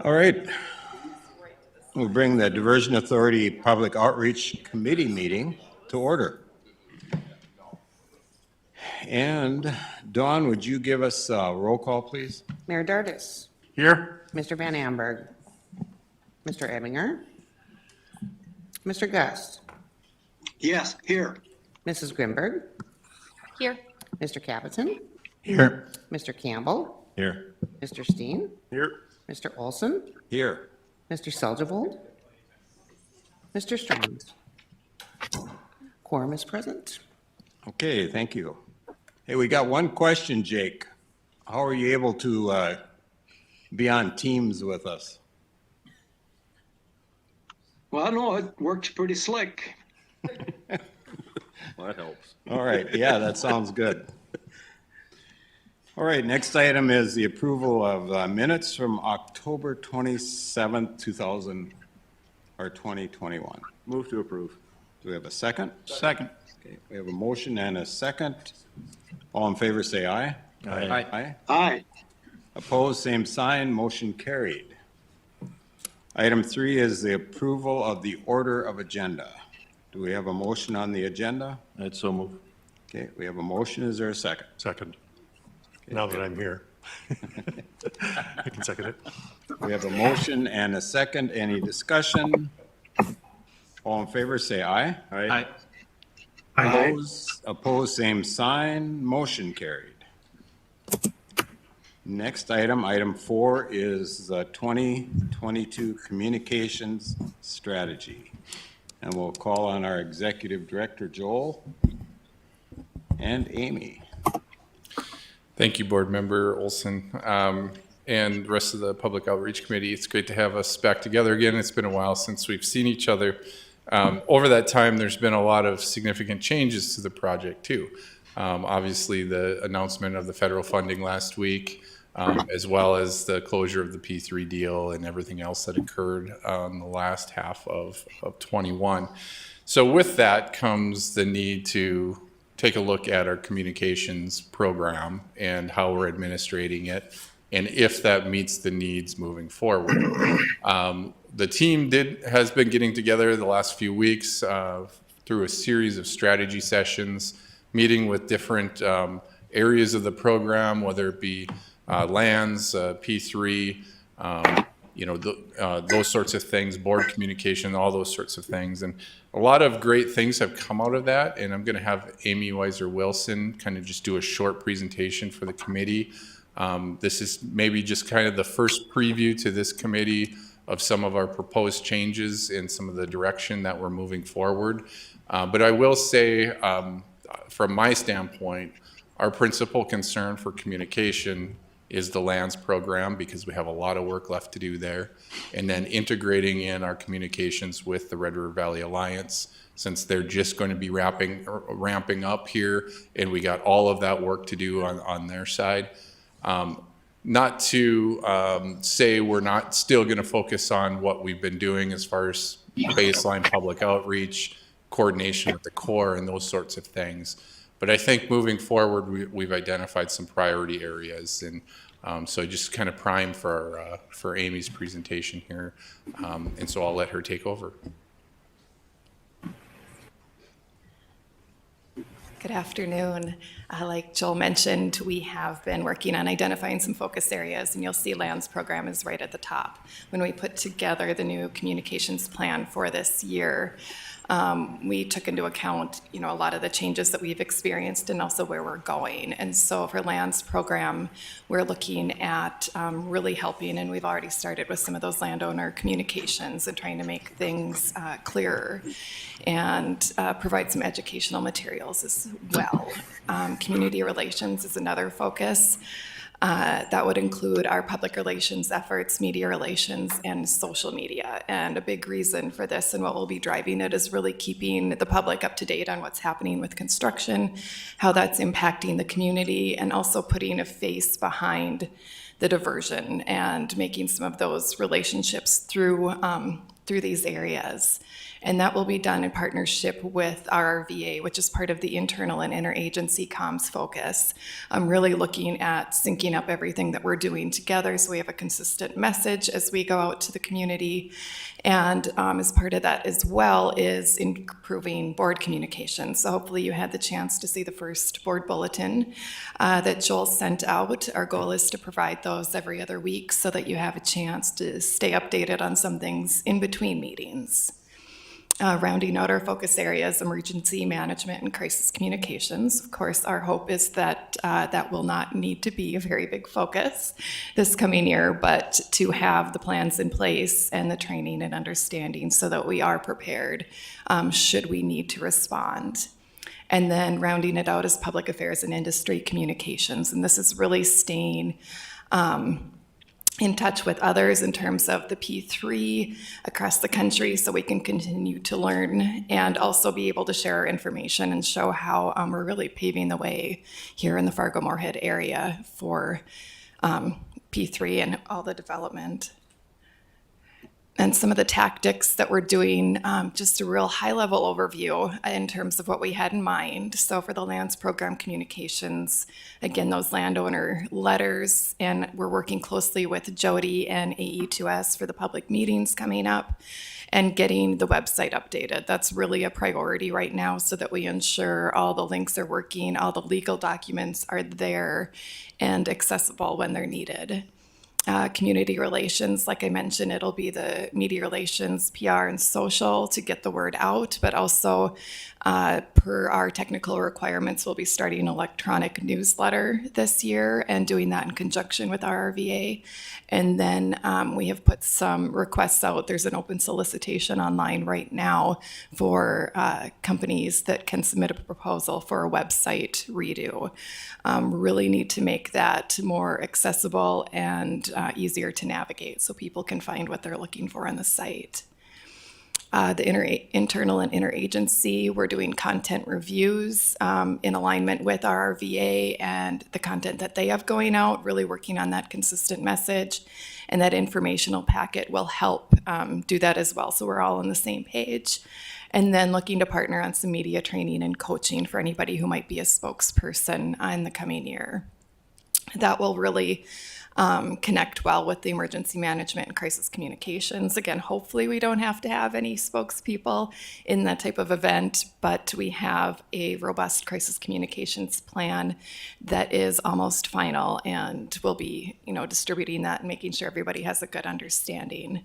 All right. We'll bring the Diversion Authority Public Outreach Committee meeting to order. And Dawn, would you give us a roll call, please? Mayor Dardis. Here. Mr. Van Amberg. Mr. Ebinger. Mr. Gust. Yes, here. Mrs. Grimberg. Here. Mr. Capitan. Here. Mr. Campbell. Here. Mr. Steen. Here. Mr. Olson. Here. Mr. Seldgevold. Mr. Strauss. Quorum is present. Okay, thank you. Hey, we got one question, Jake. How are you able to be on Teams with us? Well, no, it works pretty slick. Well, that helps. All right, yeah, that sounds good. All right, next item is the approval of minutes from October 27th, 2021. Move to approve. Do we have a second? Second. Okay, we have a motion and a second. All in favor, say aye. Aye. Aye. Aye. Opposed, same sign, motion carried. Item 3 is the approval of the order of agenda. Do we have a motion on the agenda? I'd so move. Okay, we have a motion. Is there a second? Second. Now that I'm here. I can second it. We have a motion and a second. Any discussion? All in favor, say aye. Aye. Opposed, same sign, motion carried. Next item, item 4, is the 2022 Communications Strategy. And we'll call on our Executive Director, Joel, and Amy. Thank you, Board Member Olson, and the rest of the Public Outreach Committee. It's great to have us back together again. It's been a while since we've seen each other. Over that time, there's been a lot of significant changes to the project, too. Obviously, the announcement of the federal funding last week, as well as the closure of the P3 deal and everything else that occurred in the last half of 21. So with that comes the need to take a look at our communications program and how we're administrating it, and if that meets the needs moving forward. The team has been getting together the last few weeks through a series of strategy sessions, meeting with different areas of the program, whether it be lands, P3, those sorts of things, board communication, all those sorts of things. And a lot of great things have come out of that. And I'm going to have Amy Weiser-Wilson kind of just do a short presentation for the committee. This is maybe just kind of the first preview to this committee of some of our proposed changes and some of the direction that we're moving forward. But I will say, from my standpoint, our principal concern for communication is the lands program, because we have a lot of work left to do there. And then integrating in our communications with the Red River Valley Alliance, since they're just going to be ramping up here, and we got all of that work to do on their side. Not to say we're not still going to focus on what we've been doing as far as baseline public outreach, coordination with the Corps, and those sorts of things. But I think moving forward, we've identified some priority areas, and so just kind of prime for Amy's presentation here, and so I'll let her take over. Good afternoon. Like Joel mentioned, we have been working on identifying some focus areas, and you'll see lands program is right at the top. When we put together the new communications plan for this year, we took into account, a lot of the changes that we've experienced and also where we're going. And so for lands program, we're looking at really helping, and we've already started with some of those landowner communications and trying to make things clearer and provide some educational materials as well. Community relations is another focus. That would include our public relations efforts, media relations, and social media. And a big reason for this and what will be driving it is really keeping the public up to date on what's happening with construction, how that's impacting the community, and also putting a face behind the diversion and making some of those relationships through through these areas. And that will be done in partnership with RRVA, which is part of the internal and interagency comms focus. I'm really looking at syncing up everything that we're doing together so we have a consistent message as we go out to the community. And as part of that as well is improving board communication. So hopefully you had the chance to see the first board bulletin that Joel sent out. Our goal is to provide those every other week so that you have a chance to stay updated on some things in between meetings. Rounding out our focus areas, emergency management and crisis communications. Of course, our hope is that that will not need to be a very big focus this coming year, but to have the plans in place and the training and understanding so that we are prepared should we need to respond. And then rounding it out is public affairs and industry communications. And this is really staying in touch with others in terms of the P3 across the country so we can continue to learn and also be able to share our information and show how we're really paving the way here in the Fargo-Moorhead area for P3 and all the development. And some of the tactics that we're doing, just a real high-level overview in terms of what we had in mind. So for the lands program communications, again, those landowner letters, and we're working closely with Jody and AE2S for the public meetings coming up and getting the website updated. That's really a priority right now so that we ensure all the links are working, all the legal documents are there and accessible when they're needed. Community relations, like I mentioned, it'll be the media relations, PR, and social to get the word out, but also per our technical requirements, we'll be starting an electronic newsletter this year and doing that in conjunction with RRVA. And then we have put some requests out. There's an open solicitation online right now for companies that can submit a proposal for a website redo. Really need to make that more accessible and easier to navigate so people can find what they're looking for on the site. The internal and interagency, we're doing content reviews in alignment with RRVA and the content that they have going out, really working on that consistent message. And that informational packet will help do that as well. So we're all on the same page. And then looking to partner on some media training and coaching for anybody who might be a spokesperson in the coming year. That will really connect well with the emergency management and crisis communications. Again, hopefully we don't have to have any spokespeople in that type of event, but we have a robust crisis communications plan that is almost final, and we'll be, distributing that and making sure everybody has a good understanding.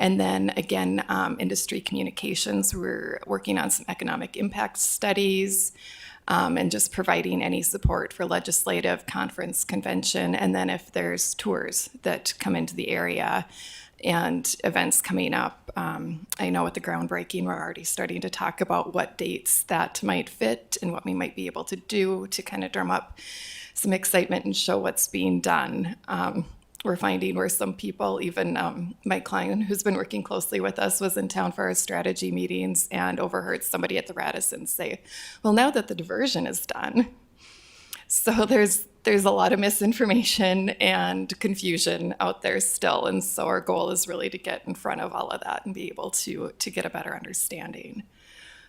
And then again, industry communications, we're working on some economic impact studies, and just providing any support for legislative, conference, convention, and then if there's tours that come into the area and events coming up. I know with the groundbreaking, we're already starting to talk about what dates that might fit and what we might be able to do to kind of drum up some excitement and show what's being done. We're finding where some people, even my client who's been working closely with us was in town for our strategy meetings and overheard somebody at the Radisson say, well, now that the diversion is done. So there's a lot of misinformation and confusion out there still. And so our goal is really to get in front of all of that and be able to get a better understanding.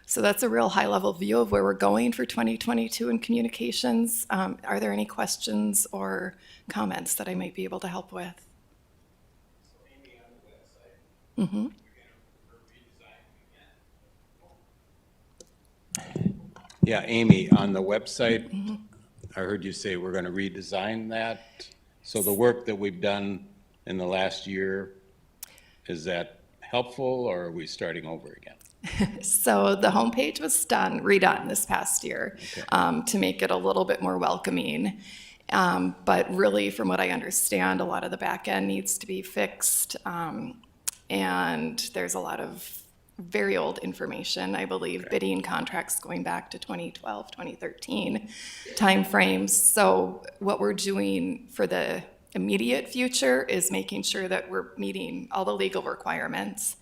So that's a real high-level view of where we're going for 2022 in communications. Are there any questions or comments that I might be able to help with? So Amy, on the website, you're going to redesign again? Yeah, Amy, on the website, I heard you say we're going to redesign that. So the work that we've done in the last year, is that helpful, or are we starting over again? So the homepage was redone this past year, to make it a little bit more welcoming. But really, from what I understand, a lot of the back end needs to be fixed. And there's a lot of very old information, I believe, bidding contracts going back to 2012, 2013 timeframes. So what we're doing for the immediate future is making sure that we're meeting all the legal requirements.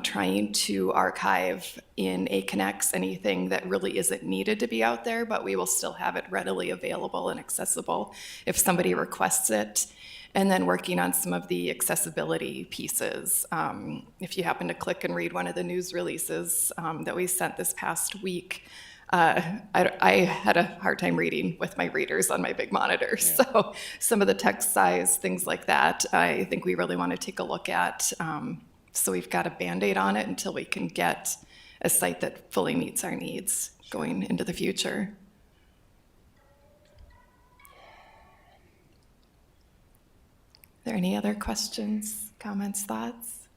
Trying to archive in AConnex anything that really isn't needed to be out there, but we will still have it readily available and accessible if somebody requests it. and then working on some of the accessibility pieces. If you happen to click and read one of the news releases that we sent this past week, I had a hard time reading with my readers on my big monitor. Yeah. So some of the text size, things like that, I think we really want to take a look at. So we've got a Band-Aid on it until we can get a site that fully meets our needs going into the future. Are there any other questions, comments, thoughts?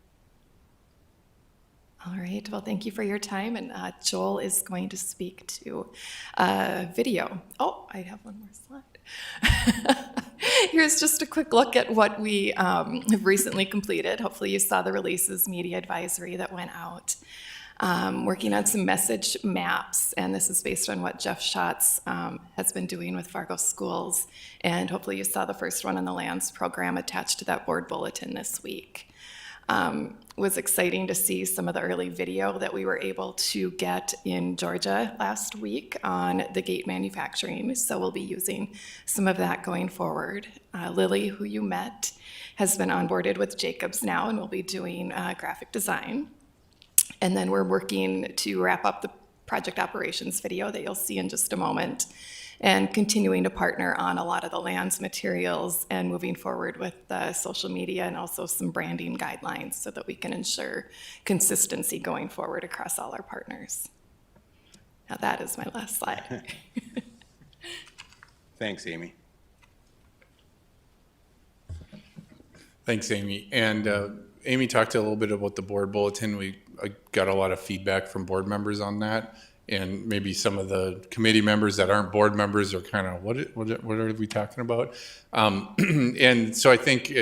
All right, well, thank you for your time. And Joel is going to speak to video. Oh, I have one more slide. Here's just a quick look at what we have recently completed. Hopefully you saw the releases media advisory that went out. Working on some message maps, and this is based on what Jeff Schatz has been doing with Fargo schools. And hopefully you saw the first one on the lands program attached to that board bulletin this week. Was exciting to see some of the early video that we were able to get in Georgia last week on the gate manufacturing. So we'll be using some of that going forward. Lily, who you met, has been onboarded with Jacobs now and will be doing graphic design. And then we're working to wrap up the project operations video that you'll see in just a moment, and continuing to partner on a lot of the lands materials and moving forward with social media and also some branding guidelines so that we can ensure consistency going forward across all our partners. Now that is my last slide. Thanks, Amy. Thanks, Amy. And Amy talked a little bit about the board bulletin. We got a lot of feedback from board members on that. And maybe some of the committee members that aren't board members are kind of, what are we talking about? And so I think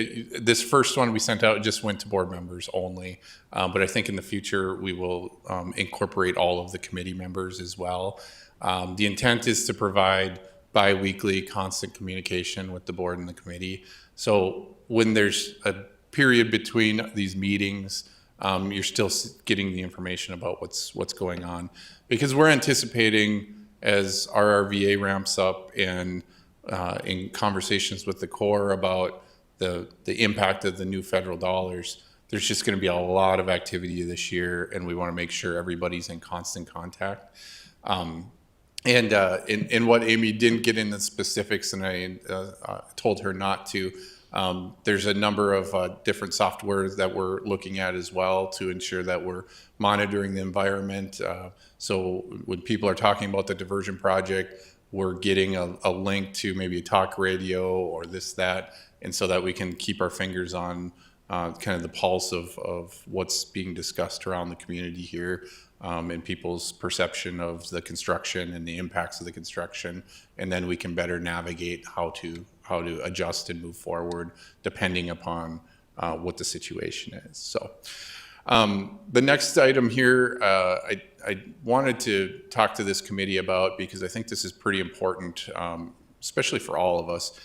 this first one we sent out just went to board members only. But I think in the future we will incorporate all of the committee members as well. The intent is to provide bi-weekly constant communication with the board and the committee. So when there's a period between these meetings, you're still getting the information about what's going on, because we're anticipating as RRVA ramps up and in conversations with the Corps about the impact of the new federal dollars, there's just going to be a lot of activity this year, and we want to make sure everybody's in constant contact. And what Amy didn't get into specifics, and I told her not to. There's a number of different softwares that we're looking at as well to ensure that we're monitoring the environment. So when people are talking about the diversion project, we're getting a link to maybe a talk radio or this, that, and so that we can keep our fingers on kind of the pulse of what's being discussed around the community here, and people's perception of the construction and the impacts of the construction. And then we can better navigate how to adjust and move forward depending upon what the situation is. So the next item here, I wanted to talk to this committee about, because I think this is pretty important, especially for all of us.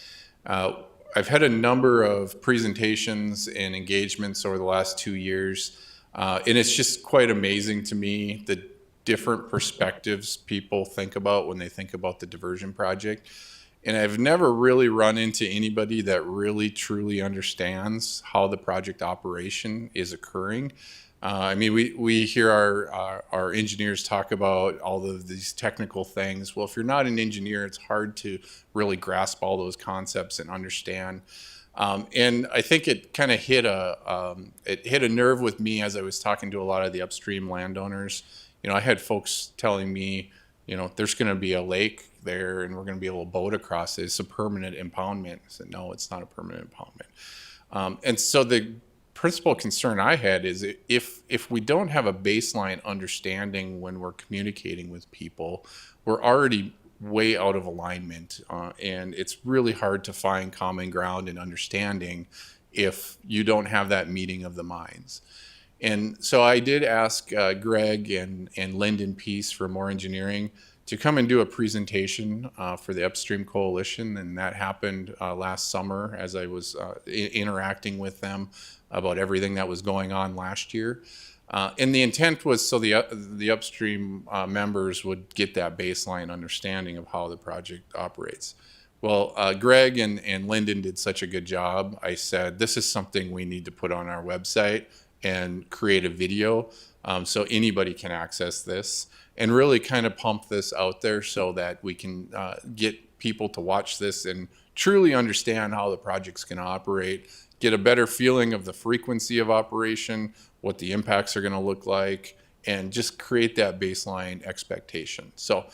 I've had a number of presentations and engagements over the last 2 years, and it's just quite amazing to me the different perspectives people think about when they think about the diversion project. And I've never really run into anybody that really truly understands how the project operation is occurring. I mean, we hear our engineers talk about all of these technical things. Well, if you're not an engineer, it's hard to really grasp all those concepts and understand. And I think it kind of hit a nerve with me as I was talking to a lot of the upstream landowners. You know, I had folks telling me, you know, there's going to be a lake there and we're going to be able to boat across it. It's a permanent impoundment. I said, no, it's not a permanent impoundment. And so the principal concern I had is if we don't have a baseline understanding when we're communicating with people, we're already way out of alignment. And it's really hard to find common ground and understanding if you don't have that meeting of the minds. And so I did ask Greg and Lyndon Peace from More Engineering to come and do a presentation for the Upstream Coalition, and that happened last summer as I was interacting with them about everything that was going on last year. And the intent was so the upstream members would get that baseline understanding of how the project operates. Well, Greg and Lyndon did such a good job. I said, this is something we need to put on our website and create a video so anybody can access this and really kind of pump this out there so that we can get people to watch this and truly understand how the project's going to operate, get a better feeling of the frequency of operation, what the impacts are going to look like, and just create that baseline expectation. So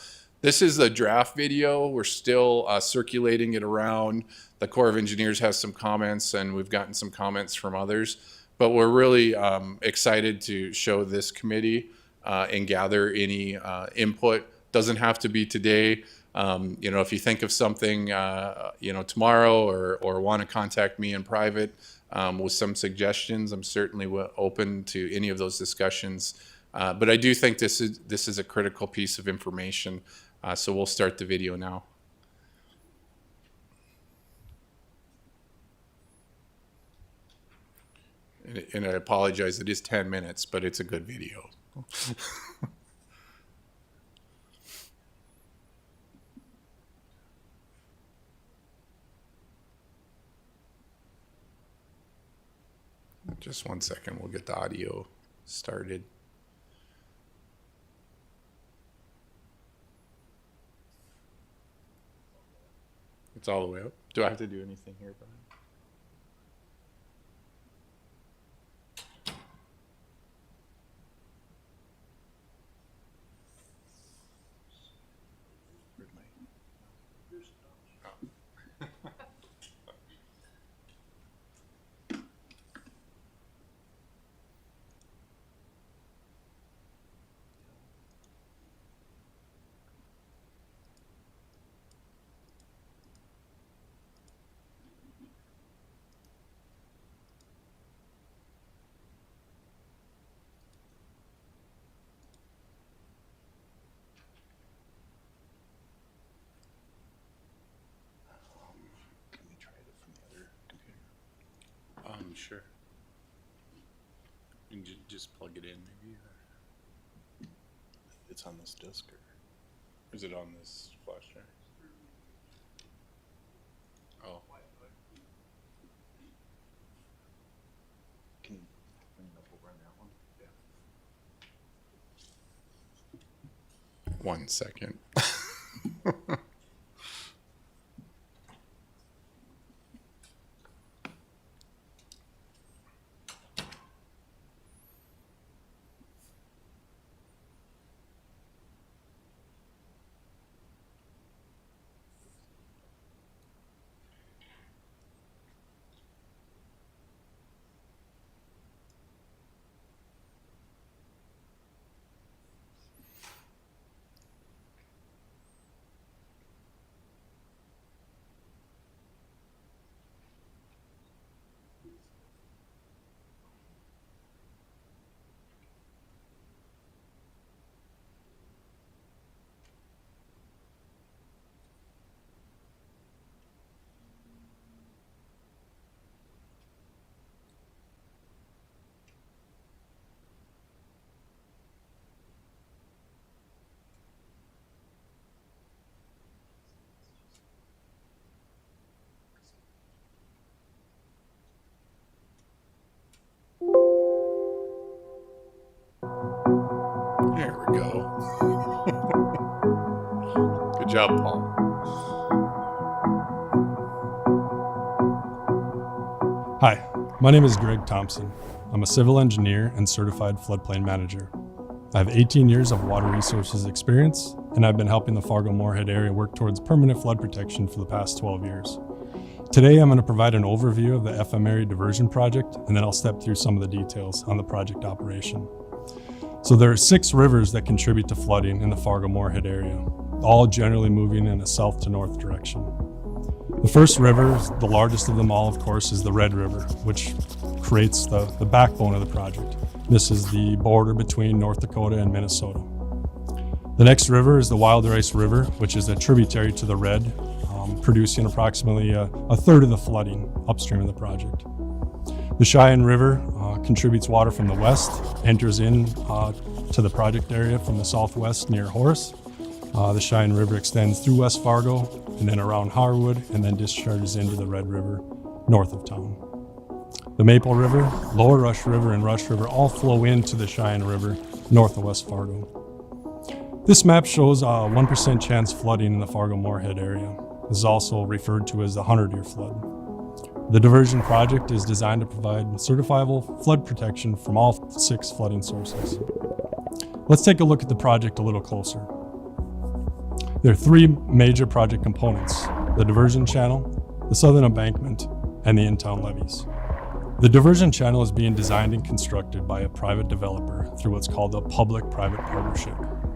this is the draft video. We're still circulating it around. The Corps of Engineers has some comments, and we've gotten some comments from others. But we're really excited to show this committee and gather any input. Doesn't have to be today. You know, if you think of something, you know, tomorrow or want to contact me in private with some suggestions, I'm certainly open to any of those discussions. But I do think this is a critical piece of information. So we'll start the video now. And I apologize, it is 10 minutes, but it's a good video. Just 1 second, we'll get the audio started. It's all the way up. Do I have to do anything here, Brian? Let me try it from the other computer. Sure. You can just plug it in, maybe. Or it's on this disk, or is it on this flash drive? Oh. Can you bring it up over on that one? Yeah. 1 second. There we go. Good job, Paul. Hi, my name is Greg Thompson. I'm a civil engineer and certified floodplain manager. I have 18 years of water resources experience, and I've been helping the Fargo-Moorhead area work towards permanent flood protection for the past 12 years. Today, I'm going to provide an overview of the FM area diversion project, and then I'll step through some of the details on the project operation. So there are 6 rivers that contribute to flooding in the Fargo-Moorhead area, all generally moving in a south to north direction. The first river, the largest of them all, of course, is the Red River, which creates the backbone of the project. This is the border between North Dakota and Minnesota. The next river is the Wilder Ice River, which is a tributary to the Red, producing approximately a third of the flooding upstream of the project. The Cheyenne River contributes water from the west, enters in to the project area from the southwest near Horace. The Cheyenne River extends through West Fargo and then around Harwood, and then discharges into the Red River north of town. The Maple River, Lower Rush River, and Rush River all flow into the Cheyenne River north of West Fargo. This map shows a 1% chance flooding in the Fargo-Moorhead area. This is also referred to as the 100-year flood. The diversion project is designed to provide certifiable flood protection from all 6 flooding sources. Let's take a look at the project a little closer. There are 3 major project components: the diversion channel, the southern embankment, and the in-town levees. The diversion channel is being designed and constructed by a private developer through what's called a public-private partnership,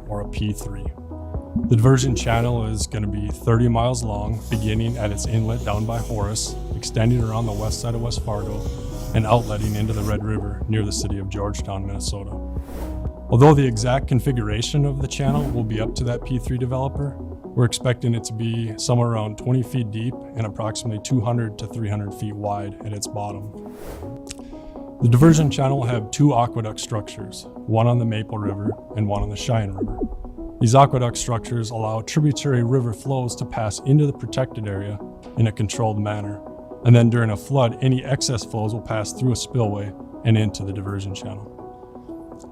or a P3. The diversion channel is going to be 30 miles long, beginning at its inlet down by Horace, extending around the west side of West Fargo, and outletting into the Red River near the city of Georgetown, Minnesota. Although the exact configuration of the channel will be up to that P3 developer, we're expecting it to be somewhere around 20 feet deep and approximately 200 to 300 feet wide at its bottom. The diversion channel will have 2 aqueduct structures, one on the Maple River and one on the Cheyenne River. These aqueduct structures allow tributary river flows to pass into the protected area in a controlled manner, and then during a flood, any excess flows will pass through a spillway and into the diversion channel.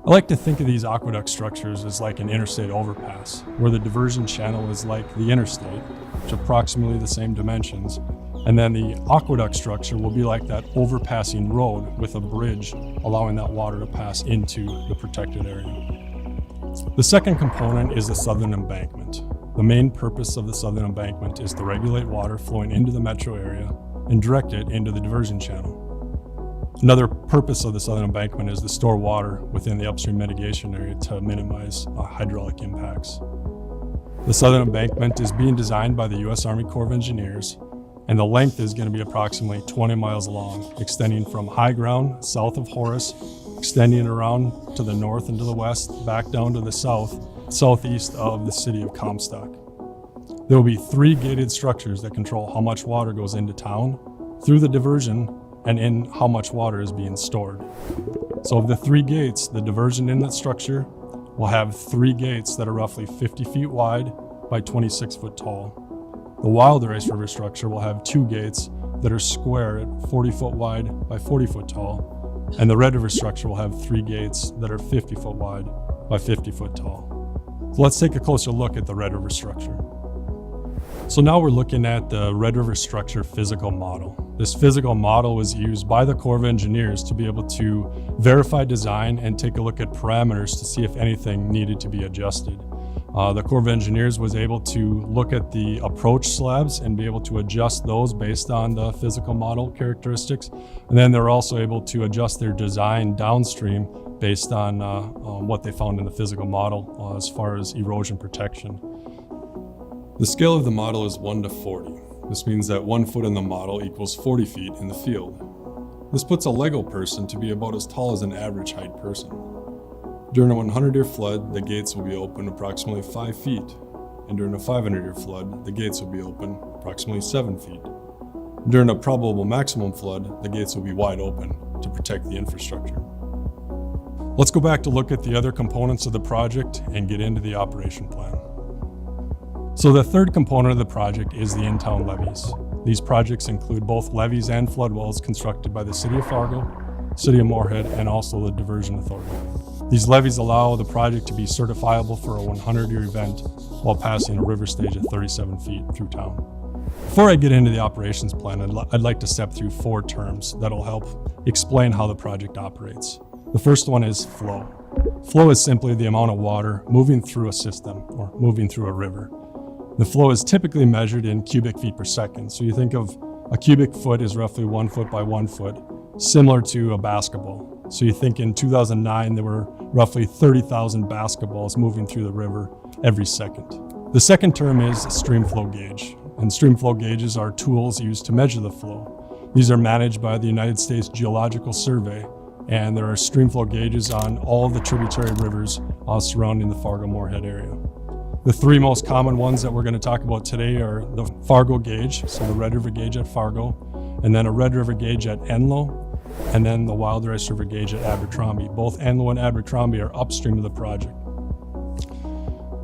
I like to think of these aqueduct structures as like an interstate overpass, where the diversion channel is like the interstate, which are approximately the same dimensions, and then the aqueduct structure will be like that overpassing road with a bridge, allowing that water to pass into the protected area. The second component is the southern embankment. The main purpose of the southern embankment is to regulate water flowing into the metro area and direct it into the diversion channel. Another purpose of the southern embankment is to store water within the upstream mitigation area to minimize hydraulic impacts. The southern embankment is being designed by the U.S. Army Corps of Engineers, and the length is going to be approximately 20 miles long, extending from high ground south of Horace, extending around to the north and to the west, back down to the southeast of the city of Comstock. There will be 3 gated structures that control how much water goes into town, through the diversion, and in how much water is being stored. So of the 3 gates, the diversion inlet structure will have 3 gates that are roughly 50 feet wide by 26 foot tall. The Wilderness River structure will have 2 gates that are square at 40 foot wide by 40 foot tall, and the Red River structure will have 3 gates that are 50 foot wide by 50 foot tall. So let's take a closer look at the Red River structure. So now we're looking at the Red River structure physical model. This physical model was used by the Corps of Engineers to be able to verify design and take a look at parameters to see if anything needed to be adjusted. The Corps of Engineers was able to look at the approach slabs and be able to adjust those based on the physical model characteristics. And then they're also able to adjust their design downstream based on what they found in the physical model as far as erosion protection. The scale of the model is 1 to 40. This means that 1 foot in the model equals 40 feet in the field. This puts a Lego person to be about as tall as an average height person. During a 100-year flood, the gates will be open approximately 5 feet, and during a 500-year flood, the gates will be open approximately 7 feet. During a probable maximum flood, the gates will be wide open to protect the infrastructure. Let's go back to look at the other components of the project and get into the operation plan. So the third component of the project is the in-town levees. These projects include both levees and flood walls constructed by the City of Fargo, City of Moorhead, and also the Diversion Authority. These levees allow the project to be certifiable for a 100-year event while passing a river stage at 37 feet through town. Before I get into the operations plan, I'd like to step through 4 terms that'll help explain how the project operates. The first one is flow. Flow is simply the amount of water moving through a system or moving through a river. The flow is typically measured in cubic feet per second. So you think of a cubic foot is roughly 1 foot by 1 foot, similar to a basketball. So you think in 2009, there were roughly 30,000 basketballs moving through the river every second. The second term is stream flow gauge. And stream flow gauges are tools used to measure the flow. These are managed by the United States Geological Survey, and there are stream flow gauges on all of the tributary rivers surrounding the Fargo-Moorhead area. The 3 most common ones that we're going to talk about today are the Fargo gauge, so the Red River gauge at Fargo, and then a Red River gauge at Enlow, and then the Wilderness River gauge at Abercrombie. Both Enlow and Abercrombie are upstream of the project.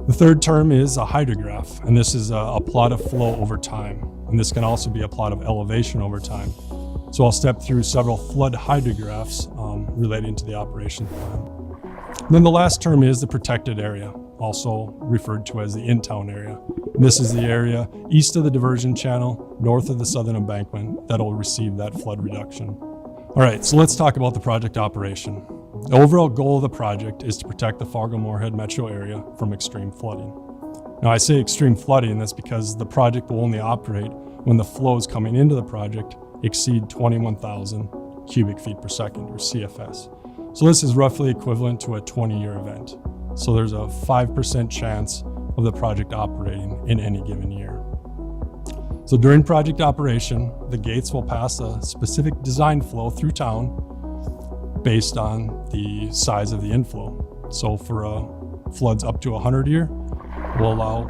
The third term is a hydrograph, and this is a plot of flow over time. And this can also be a plot of elevation over time. So I'll step through several flood hydrographs relating to the operation plan. And then the last term is the protected area, also referred to as the in-town area. And this is the area east of the diversion channel, north of the southern embankment, that'll receive that flood reduction. All right, so let's talk about the project operation. The overall goal of the project is to protect the Fargo-Moorhead metro area from extreme flooding. Now I say extreme flooding, and that's because the project will only operate when the flows coming into the project exceed 21,000 cubic feet per second, or CFS. So this is roughly equivalent to a 20-year event. So there's a 5% chance of the project operating in any given year. So during project operation, the gates will pass a specific design flow through town based on the size of the inflow. So for floods up to 100-year, we'll allow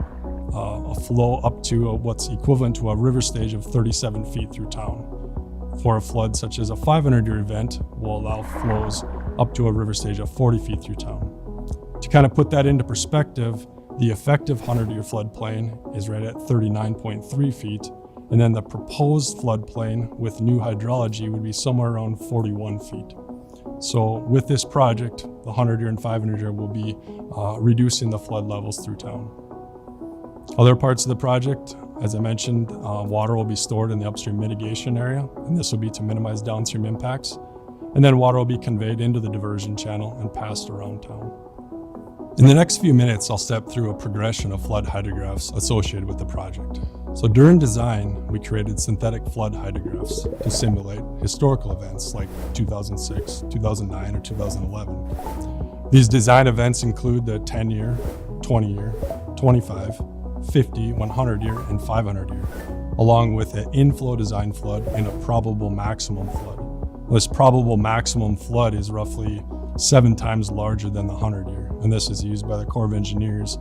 a flow up to what's equivalent to a river stage of 37 feet through town. For a flood such as a 500-year event, we'll allow flows up to a river stage of 40 feet through town. To kind of put that into perspective, the effective 100-year floodplain is right at 39.3 feet, and then the proposed floodplain with new hydrology would be somewhere around 41 feet. So with this project, the 100-year and 500-year will be reducing the flood levels through town. Other parts of the project, as I mentioned, water will be stored in the upstream mitigation area, and this will be to minimize downstream impacts. And then water will be conveyed into the diversion channel and passed around town. In the next few minutes, I'll step through a progression of flood hydrographs associated with the project. So during design, we created synthetic flood hydrographs to simulate historical events like 2006, 2009, or 2011. These design events include the 10-year, 20-year, 25, 50, 100-year, and 500-year, along with an inflow design flood and a probable maximum flood. This probable maximum flood is roughly 7 times larger than the 100-year, and this is used by the Corps of Engineers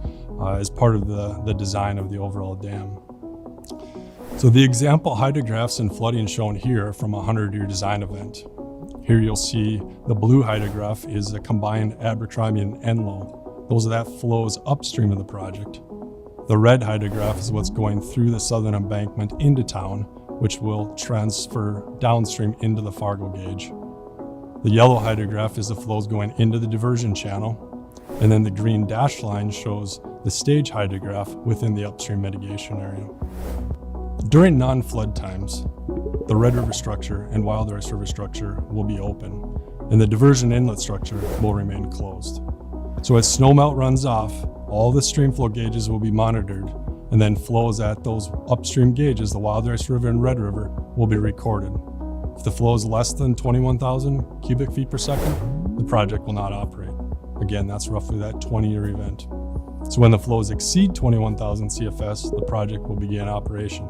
as part of the design of the overall dam. So the example hydrographs and flooding shown here from a 100-year design event. Here you'll see the blue hydrograph is a combined Abercrombie and Enlow. Those are that flows upstream of the project. The red hydrograph is what's going through the southern embankment into town, which will transfer downstream into the Fargo gauge. The yellow hydrograph is the flows going into the diversion channel, and then the green dashed line shows the stage hydrograph within the upstream mitigation area. During non-flood times, the Red River structure and Wild Rice River structure will be open, and the diversion inlet structure will remain closed. So as snowmelt runs off, all the streamflow gauges will be monitored, and then flows at those upstream gauges, the Wild Rice River and Red River, will be recorded. If the flow is less than 21,000 cubic feet per second, the project will not operate. Again, that's roughly that 20-year event. So when the flows exceed 21,000 CFS, the project will begin operation.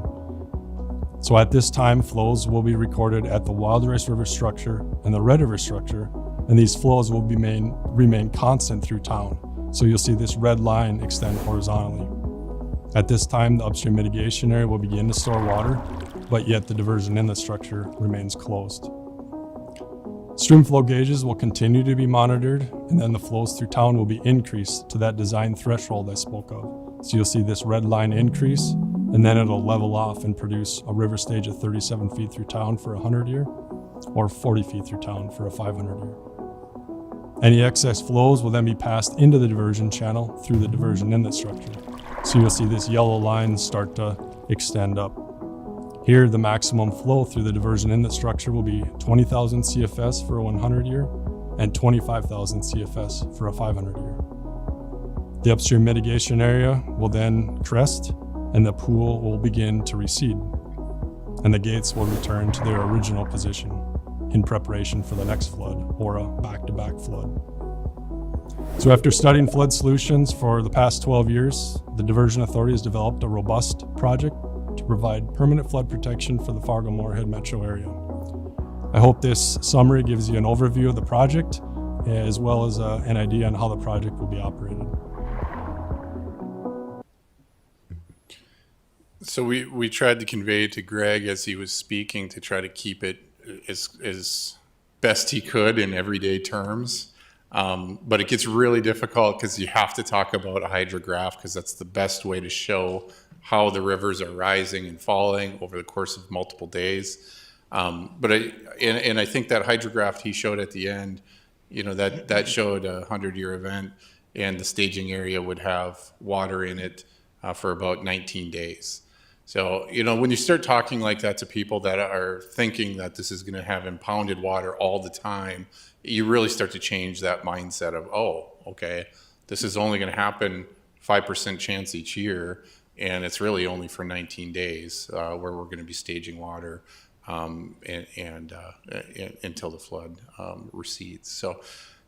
So at this time, flows will be recorded at the Wild Rice River structure and the Red River structure, and these flows will remain constant through town. So you'll see this red line extend horizontally. At this time, the upstream mitigation area will begin to store water, but yet the diversion inlet structure remains closed. Streamflow gauges will continue to be monitored, and then the flows through town will be increased to that design threshold I spoke of. So you'll see this red line increase, and then it'll level off and produce a river stage of 37 feet through town for a 100-year, or 40 feet through town for a 500-year. Any excess flows will then be passed into the diversion channel through the diversion inlet structure. So you'll see this yellow line start to extend up. Here, the maximum flow through the diversion inlet structure will be 20,000 CFS for a 100-year and 25,000 CFS for a 500-year. The upstream mitigation area will then crest, and the pool will begin to recede, and the gates will return to their original position in preparation for the next flood or a back-to-back flood. So after studying flood solutions for the past 12 years, the Diversion Authority has developed a robust project to provide permanent flood protection for the Fargo-Moorhead metro area. I hope this summary gives you an overview of the project as well as an idea on how the project will be operated. So we tried to convey to Greg as he was speaking to try to keep it as best he could in everyday terms. But it gets really difficult because you have to talk about a hydrograph because that's the best way to show how the rivers are rising and falling over the course of multiple days. I think that hydrograph he showed at the end, that showed a 100-year event, and the staging area would have water in it for about 19 days. So, when you start talking like that to people that are thinking that this is going to have impounded water all the time, you really start to change that mindset of, oh, okay, this is only going to happen 5% chance each year, and it's really only for 19 days where we're going to be staging water until the flood recedes.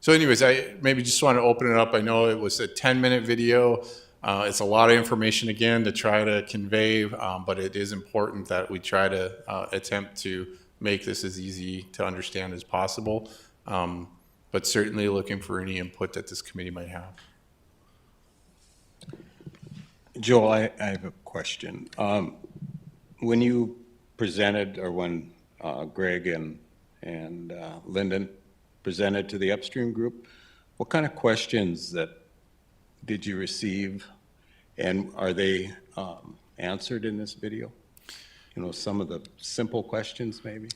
So anyways, I maybe just want to open it up. I know it was a 10-minute video. It's a lot of information, again, to try to convey, but it is important that we try to attempt to make this as easy to understand as possible, but certainly looking for any input that this committee might have. Joel, I have a question. When you presented, or when Greg and Lyndon presented to the upstream group, what kind of questions did you receive, and are they answered in this video? Some of the simple questions maybe?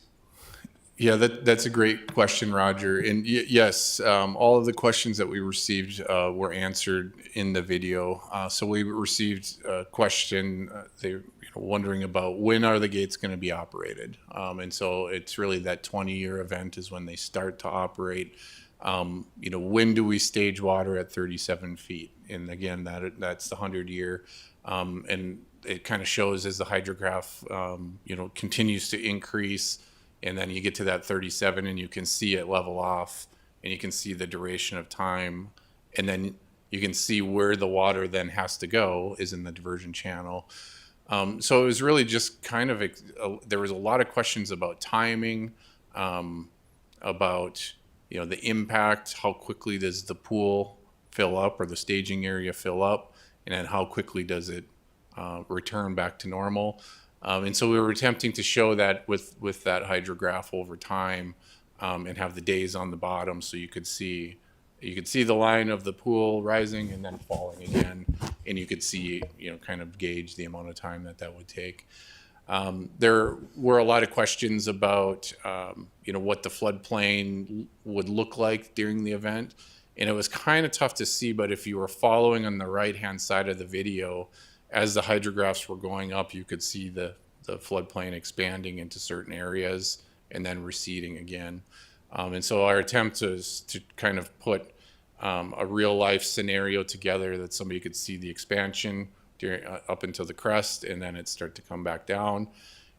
Yeah, that's a great question, Roger. And yes, all of the questions that we received were answered in the video. So we received a question, they wondering about when are the gates going to be operated. And so it's really that 20-year event is when they start to operate. When do we stage water at 37 feet? And again, that's the 100-year. And it kind of shows as the hydrograph, continues to increase. And then you get to that 37 and you can see it level off, and you can see the duration of time. And then you can see where the water then has to go is in the diversion channel. So it was really just kind of, there was a lot of questions about timing, about, the impact, how quickly does the pool fill up or the staging area fill up, and then how quickly does it return back to normal. And so we were attempting to show that with that hydrograph over time, and have the days on the bottom, so you could see the line of the pool rising and then falling again, and you could see, kind of gauge the amount of time that would take. There were a lot of questions about, what the floodplain would look like during the event, and it was kind of tough to see. But if you were following on the right-hand side of the video, as the hydrographs were going up, you could see the floodplain expanding into certain areas and then receding again. And so our attempt is to kind of put a real-life scenario together that somebody could see the expansion up until the crest, and then it start to come back down.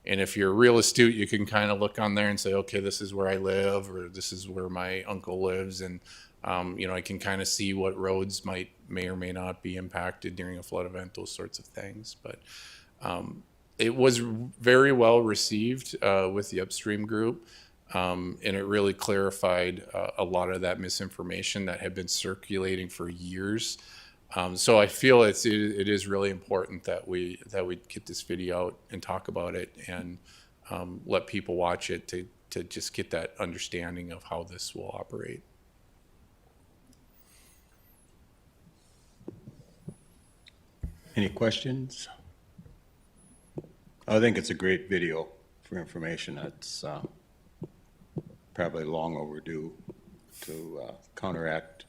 And if you're real astute, you can kind of look on there and say, okay, this is where I live, or this is where my uncle lives, and I can kind of see what roads may or may not be impacted during a flood event, those sorts of things. But it was very well received with the upstream group, and it really clarified a lot of that misinformation that had been circulating for years. So I feel it is really important that we get this video out and talk about it, and let people watch it to just get that understanding of how this will operate. Any questions? I think it's a great video for information. It's probably long overdue to counteract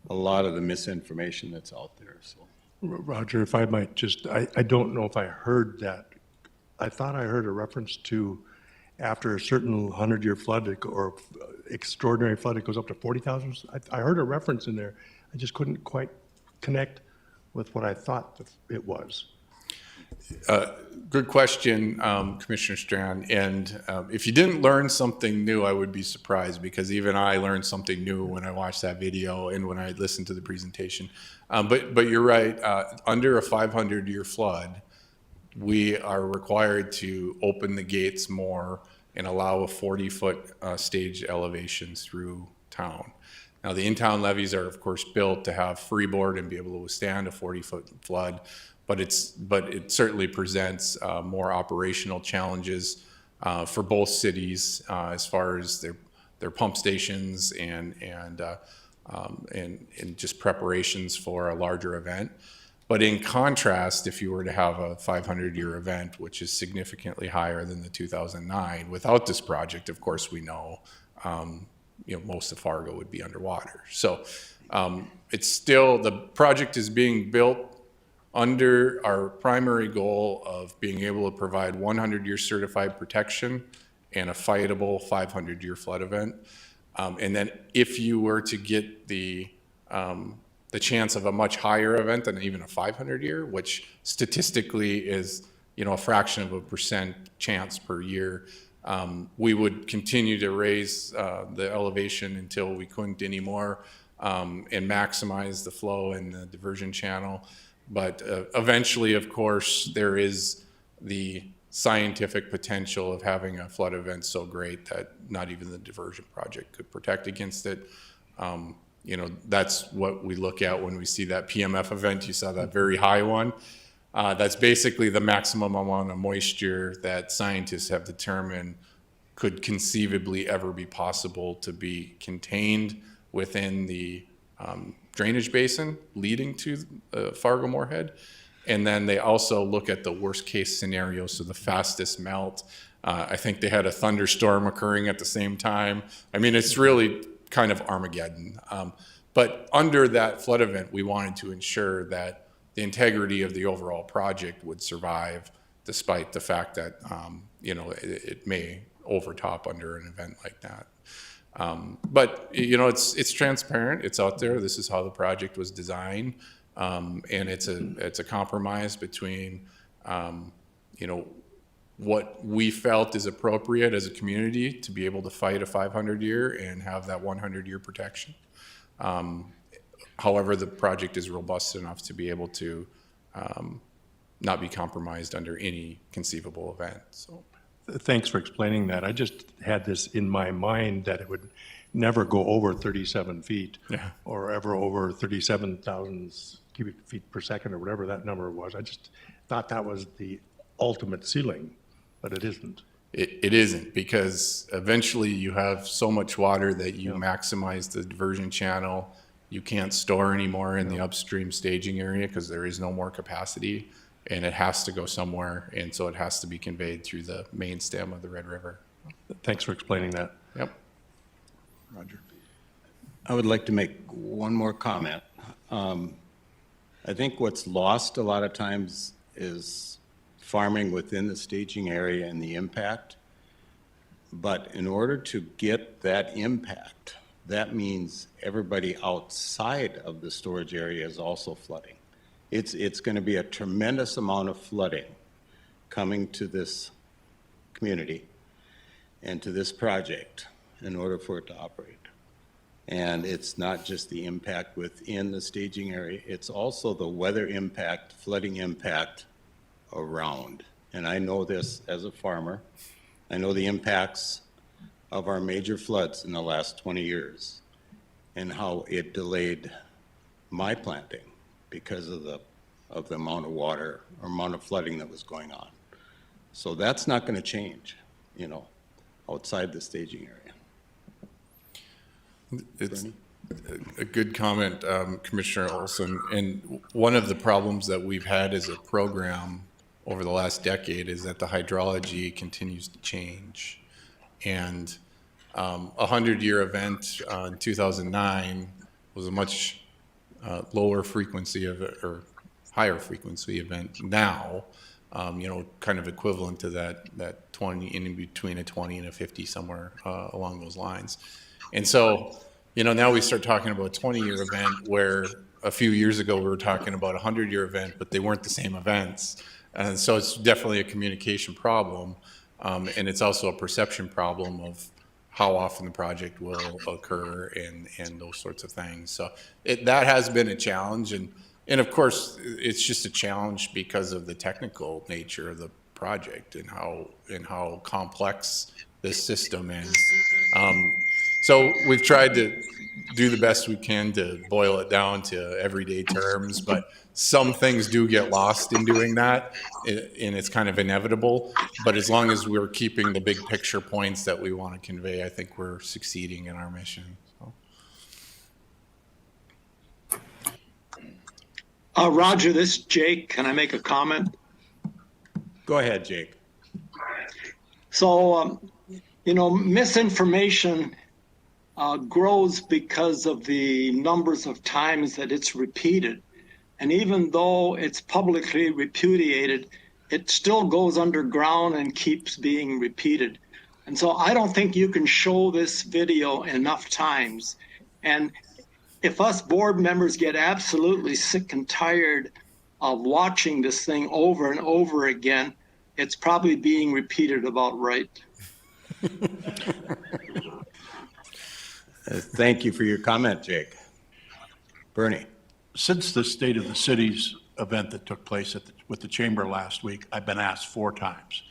a lot of the misinformation that's out there. So, Roger, if I might just, I don't know if I heard that. I thought I heard a reference to after a certain 100-year flood or extraordinary flood, it goes up to 40,000. I heard a reference in there. I just couldn't quite connect with what I thought it was. Good question, Commissioner Strand. And if you didn't learn something new, I would be surprised, because even I learned something new when I watched that video and when I listened to the presentation. But you're right. Under a 500-year flood, we are required to open the gates more and allow a 40-foot stage elevation through town. Now, the in-town levees are, of course, built to have freeboard and be able to withstand a 40-foot flood, but it certainly presents more operational challenges for both cities as far as their pump stations and and just preparations for a larger event. But in contrast, if you were to have a 500-year event, which is significantly higher than the 2009, without this project, of course, we know, most of Fargo would be underwater. So it's still, the project is being built under our primary goal of being able to provide 100-year certified protection and a fightable 500-year flood event. And then if you were to get the chance of a much higher event than even a 500-year, which statistically is, a fraction of a % chance per year, we would continue to raise the elevation until we couldn't anymore, and maximize the flow in the diversion channel. But eventually, of course, there is the scientific potential of having a flood event so great that not even the diversion project could protect against it. That's what we look at when we see that PMF event. You saw that very high one. That's basically the maximum amount of moisture that scientists have determined could conceivably ever be possible to be contained within the drainage basin leading to Fargo-Moorhead. And then they also look at the worst case scenario, so the fastest melt. I think they had a thunderstorm occurring at the same time. I mean, it's really kind of Armageddon. But under that flood event, we wanted to ensure that the integrity of the overall project would survive, despite the fact that, it may overtop under an event like that. But it's transparent. It's out there. This is how the project was designed, and it's a compromise between, what we felt is appropriate as a community to be able to fight a 500-year and have that 100-year protection. However, the project is robust enough to be able to not be compromised under any conceivable event. So. Thanks for explaining that. I just had this in my mind that it would never go over 37 feet or ever over 37,000 cubic feet per second or whatever that number was. I just thought that was the ultimate ceiling, but it isn't. It isn't, because eventually you have so much water that you maximize the diversion channel. You can't store anymore in the upstream staging area because there is no more capacity, and it has to go somewhere, and so it has to be conveyed through the main stem of the Red River. Thanks for explaining that. Yep. Roger. I would like to make one more comment. I think what's lost a lot of times is farming within the staging area and the impact. But in order to get that impact, that means everybody outside of the storage area is also flooding. It's going to be a tremendous amount of flooding coming to this community and to this project in order for it to operate. And it's not just the impact within the staging area, it's also the weather impact, flooding impact around. And I know this as a farmer. I know the impacts of our major floods in the last 20 years and how it delayed my planting because of the amount of water or amount of flooding that was going on. So that's not going to change, outside the staging area. It's a good comment, Commissioner Olson. And one of the problems that we've had as a program over the last decade is that the hydrology continues to change. And a 100-year event in 2009 was a much lower frequency or higher frequency event now, kind of equivalent to that 20, in between a 20 and a 50, somewhere along those lines. And so, now we start talking about a 20-year event, where a few years ago we were talking about a 100-year event, but they weren't the same events. And so it's definitely a communication problem, and it's also a perception problem of how often the project will occur and those sorts of things. So that has been a challenge, and of course it's just a challenge because of the technical nature of the project and how complex this system is. So we've tried to do the best we can to boil it down to everyday terms, but some things do get lost in doing that, and it's kind of inevitable. But as long as we're keeping the big picture points that we want to convey, I think we're succeeding in our mission. So. Roger, this is Jake. Can I make a comment? Go ahead, Jake. So, misinformation grows because of the numbers of times that it's repeated. And even though it's publicly repudiated, it still goes underground and keeps being repeated. And so I don't think you can show this video enough times. And if us board members get absolutely sick and tired of watching this thing over and over again, it's probably being repeated about right. Thank you for your comment, Jake. Bernie. Since the State of the Cities event that took place with the chamber last week, I've been asked 4 times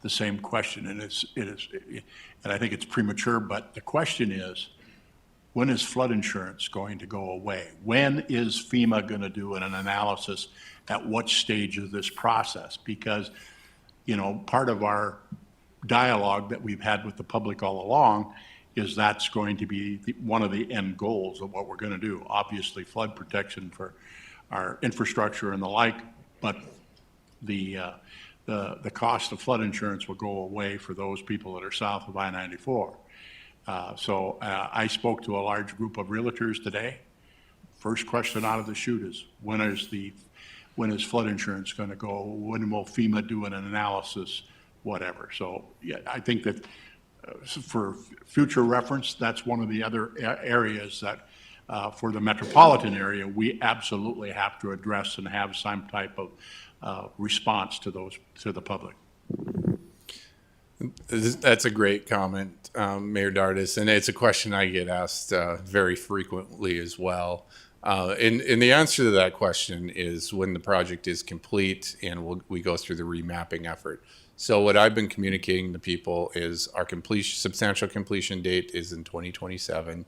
the same question, and and I think it's premature, but the question is, when is flood insurance going to go away? When is FEMA going to do an analysis at what stage of this process? Because, part of our dialogue that we've had with the public all along is that's going to be one of the end goals of what we're going to do. Obviously, flood protection for our infrastructure and the like, but the cost of flood insurance will go away for those people that are south of I-94. So I spoke to a large group of realtors today. First question out of the chute is, when is flood insurance going to go? When will FEMA do an analysis? Whatever. So yeah, I think that for future reference, that's one of the other areas that for the metropolitan area, we absolutely have to address and have some type of response to the public. That's a great comment, Mayor Dardis, and it's a question I get asked very frequently as well. And the answer to that question is when the project is complete and we go through the remapping effort. So what I've been communicating to people is our substantial completion date is in 2027.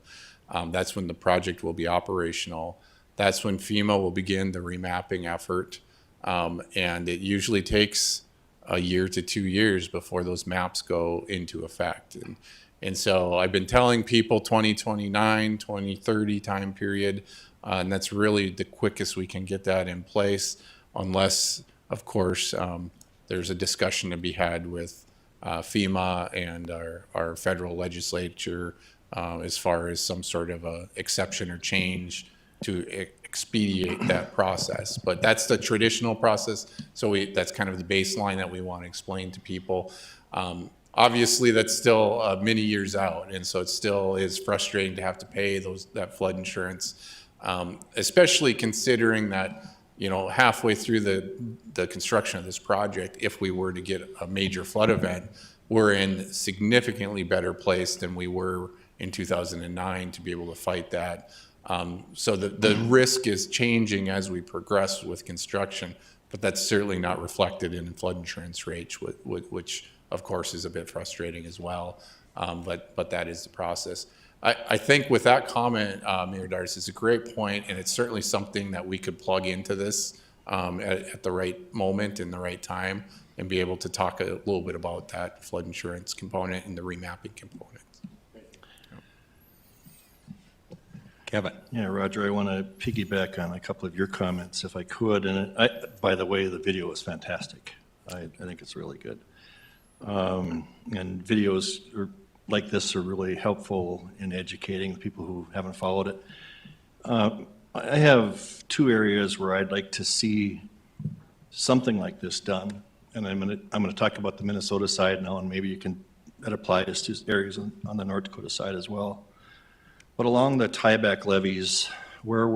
That's when the project will be operational. That's when FEMA will begin the remapping effort. And it usually takes a year to 2 years before those maps go into effect. And so I've been telling people 2029, 2030 time period, and that's really the quickest we can get that in place, unless, of course, there's a discussion to be had with FEMA and our federal legislature as far as some sort of a exception or change to expedite that process. But that's the traditional process. So that's kind of the baseline that we want to explain to people. Obviously, that's still many years out, and so it still is frustrating to have to pay that flood insurance, especially considering that halfway through the construction of this project, if we were to get a major flood event, we're in significantly better place than we were in 2009 to be able to fight that. So the risk is changing as we progress with construction, but that's certainly not reflected in flood insurance rates, which of course is a bit frustrating as well. But that is the process. I think with that comment, Mayor Dardis, it's a great point, and it's certainly something that we could plug into this at the right moment and the right time, and be able to talk a little bit about that flood insurance component and the remapping component. Kevin. Yeah, Roger, I want to piggyback on a couple of your comments if I could. And by the way, the video is fantastic. I think it's really good. And videos like this are really helpful in educating the people who haven't followed it. I have 2 areas where I'd like to see something like this done. And I'm going to talk about the Minnesota side now, and maybe that applies to areas on the North Dakota side as well. But along the tieback levees, where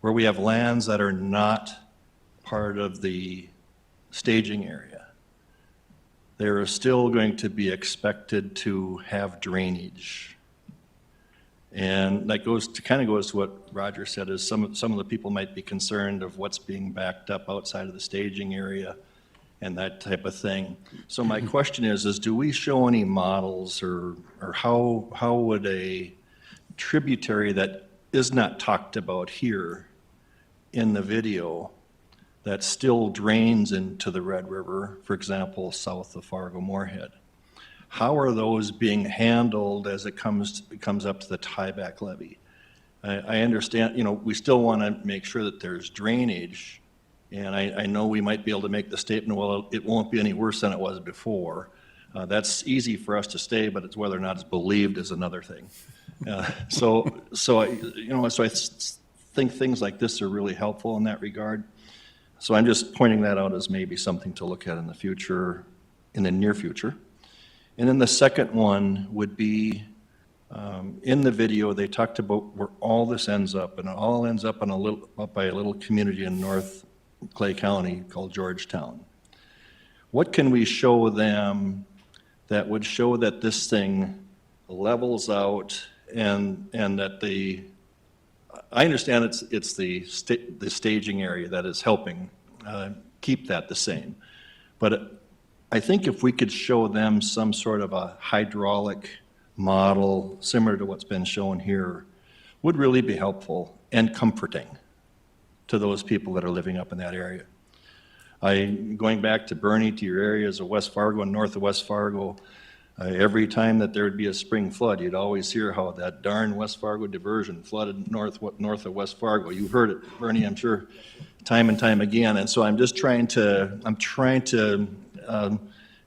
we have lands that are not part of the staging area, they're still going to be expected to have drainage. And that kind of goes to what Roger said, is some of the people might be concerned of what's being backed up outside of the staging area and that type of thing. So my question is do we show any models or how would a tributary that is not talked about here in the video that still drains into the Red River, for example, south of Fargo-Moorhead, how are those being handled as it comes up to the tieback levee? I understand, we still want to make sure that there's drainage. And I know we might be able to make the statement, well, it won't be any worse than it was before. That's easy for us to say, but it's whether or not it's believed is another thing. So I think things like this are really helpful in that regard. So I'm just pointing that out as maybe something to look at in the future, in the near future. And then the second one would be, in the video, they talked about where all this ends up, and it all ends up up by a little community in North Clay County called Georgetown. What can we show them that would show that this thing levels out and that I understand it's the staging area that is helping keep that the same. But I think if we could show them some sort of a hydraulic model similar to what's been shown here would really be helpful and comforting to those people that are living up in that area. Going back to Bernie, to your areas of West Fargo and north of West Fargo, every time that there would be a spring flood, you'd always hear how that darn West Fargo diversion flooded north of West Fargo. You've heard it, Bernie, I'm sure, time and time again. And so I'm just trying to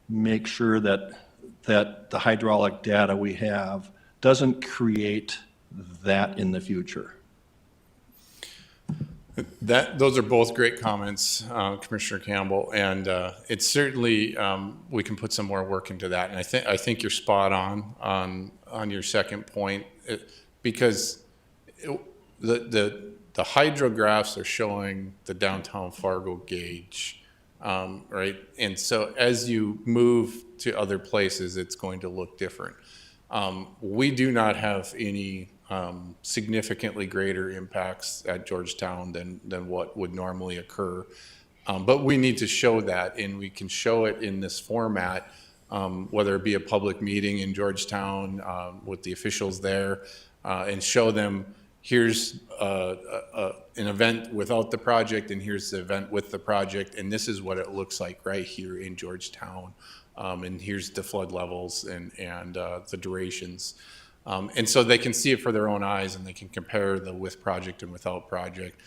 make sure that the hydraulic data we have doesn't create that in the future. Those are both great comments, Commissioner Campbell, and it's certainly we can put some more work into that. And I think you're spot on your second point, because the hydrographs are showing the downtown Fargo gauge, right? And so as you move to other places, it's going to look different. We do not have any significantly greater impacts at Georgetown than what would normally occur. But we need to show that, and we can show it in this format, whether it be a public meeting in Georgetown with the officials there, and show them, here's an event without the project, and here's the event with the project, and this is what it looks like right here in Georgetown. And here's the flood levels and the durations. And so they can see it for their own eyes, and they can compare the with project and without project.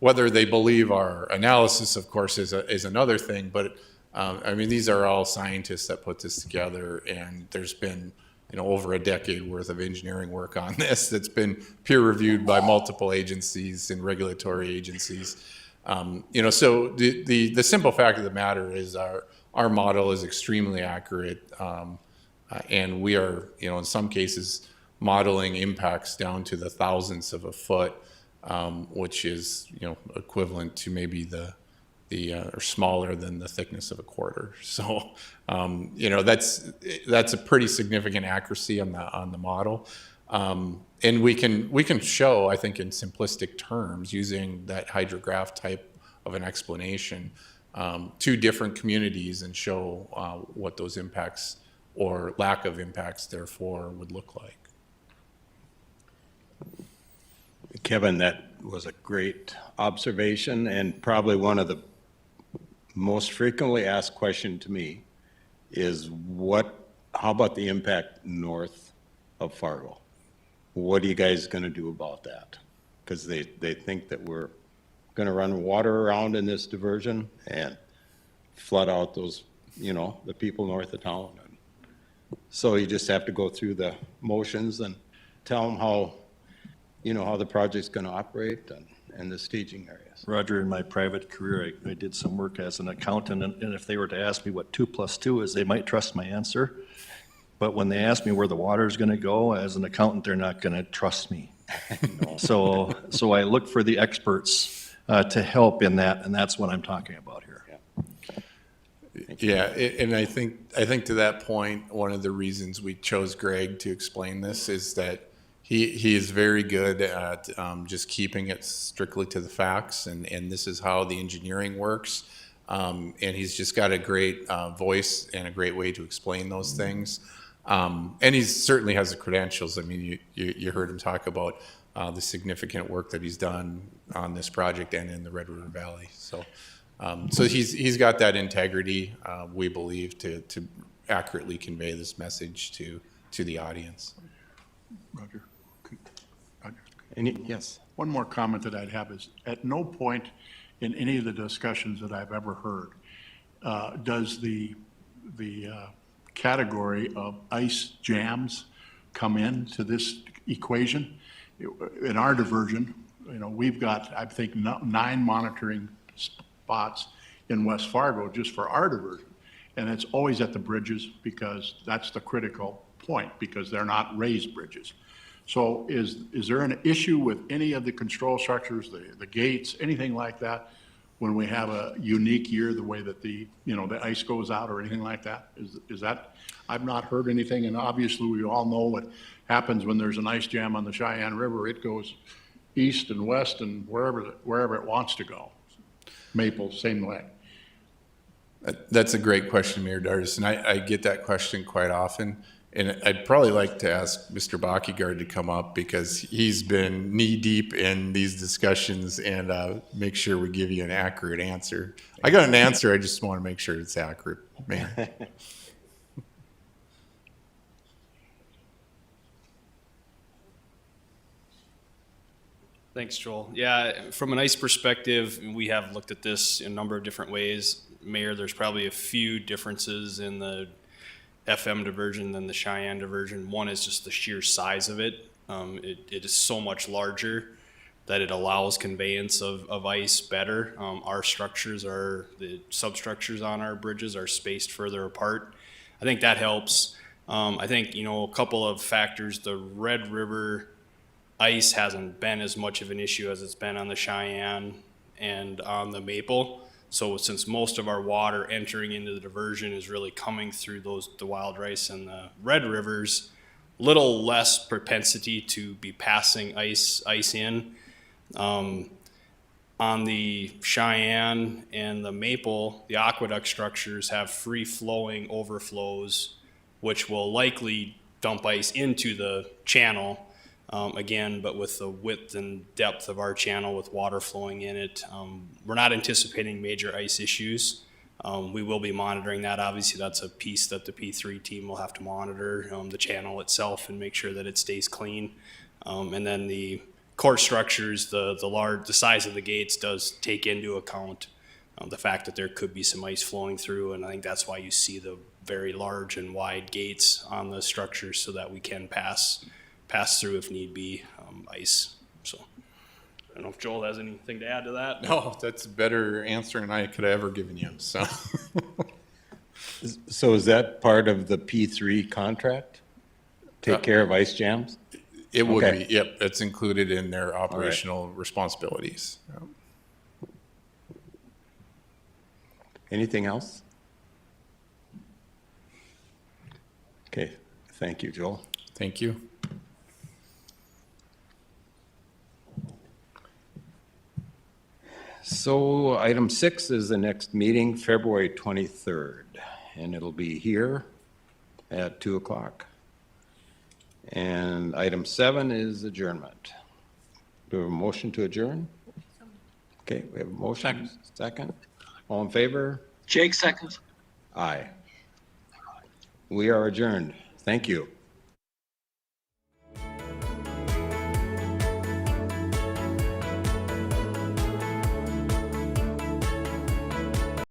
Whether they believe our analysis, of course, is another thing, but I mean, these are all scientists that put this together, and there's been over a decade worth of engineering work on this that's been peer reviewed by multiple agencies and regulatory agencies. So the simple fact of the matter is our model is extremely accurate. And we are, in some cases, modeling impacts down to the thousandths of a foot, which is, equivalent to maybe or smaller than the thickness of a quarter. So, that's a pretty significant accuracy on the model. And we can show, I think, in simplistic terms, using that hydrograph type of an explanation, to different communities and show what those impacts or lack of impacts, therefore, would look like. Kevin, that was a great observation, and probably one of the most frequently asked question to me is how about the impact north of Fargo? What are you guys going to do about that? Because they think that we're going to run water around in this diversion and flood out those, the people north of town. So you just have to go through the motions and tell them how the project's going to operate and the staging areas. Roger, in my private career, I did some work as an accountant, and if they were to ask me what 2 + 2 is, they might trust my answer. But when they ask me where the water's going to go, as an accountant, they're not going to trust me. So I look for the experts to help in that, and that's what I'm talking about here. Yeah, and I think to that point, one of the reasons we chose Greg to explain this is that he is very good at just keeping it strictly to the facts, and this is how the engineering works. And he's just got a great voice and a great way to explain those things. And he certainly has the credentials. I mean, you heard him talk about the significant work that he's done on this project and in the Red River Valley. So he's got that integrity, we believe, to accurately convey this message to the audience. Roger. Yes. One more comment that I'd have is, at no point in any of the discussions that I've ever heard, does the category of ice jams come into this equation. In our diversion, we've got, I think, 9 monitoring spots in West Fargo just for our diversion. And it's always at the bridges because that's the critical point, because they're not raised bridges. So is there an issue with any of the control structures, the gates, anything like that, when we have a unique year, the way that the ice goes out or anything like that? Is that, I've not heard anything, and obviously we all know what happens when there's an ice jam on the Cheyenne River. It goes east and west and wherever it wants to go. Maple, same way. That's a great question, Mayor Dardis, and I get that question quite often. And I'd probably like to ask Mr. Bachegard to come up because he's been knee-deep in these discussions and make sure we give you an accurate answer. I got an answer, I just want to make sure it's accurate, Mayor. Thanks, Joel. Yeah, from an ice perspective, we have looked at this in a number of different ways. Mayor, there's probably a few differences in the FM diversion than the Cheyenne diversion. One is just the sheer size of it. It is so much larger that it allows conveyance of ice better. Our structures the substructures on our bridges are spaced further apart. I think that helps. I think, a couple of factors, the Red River ice hasn't been as much of an issue as it's been on the Cheyenne and on the Maple. So since most of our water entering into the diversion is really coming through the wild rice and the Red Rivers, little less propensity to be passing ice in. On the Cheyenne and the Maple, the aqueduct structures have free flowing overflows, which will likely dump ice into the channel. Again, but with the width and depth of our channel with water flowing in it, we're not anticipating major ice issues. We will be monitoring that. Obviously, that's a piece that the P3 team will have to monitor, the channel itself, and make sure that it stays clean. And then the core structures, the size of the gates does take into account the fact that there could be some ice flowing through, and I think that's why you see the very large and wide gates on the structures so that we can pass through if need be, ice. So I don't know if Joel has anything to add to that. No, that's a better answer than I could have ever given you, so. So is that part of the P3 contract? Take care of ice jams? It would Okay. be, yep, it's included in their operational responsibilities. Anything else? Okay, thank you, Joel. Thank you. So item 6 is the next meeting, February 23rd, and it'll be here at 2 o'clock. And item 7 is adjournment. Do we have a motion to adjourn? Okay, we have a motion. Second. All in favor? Jake seconds. Aye. We are adjourned. Thank you.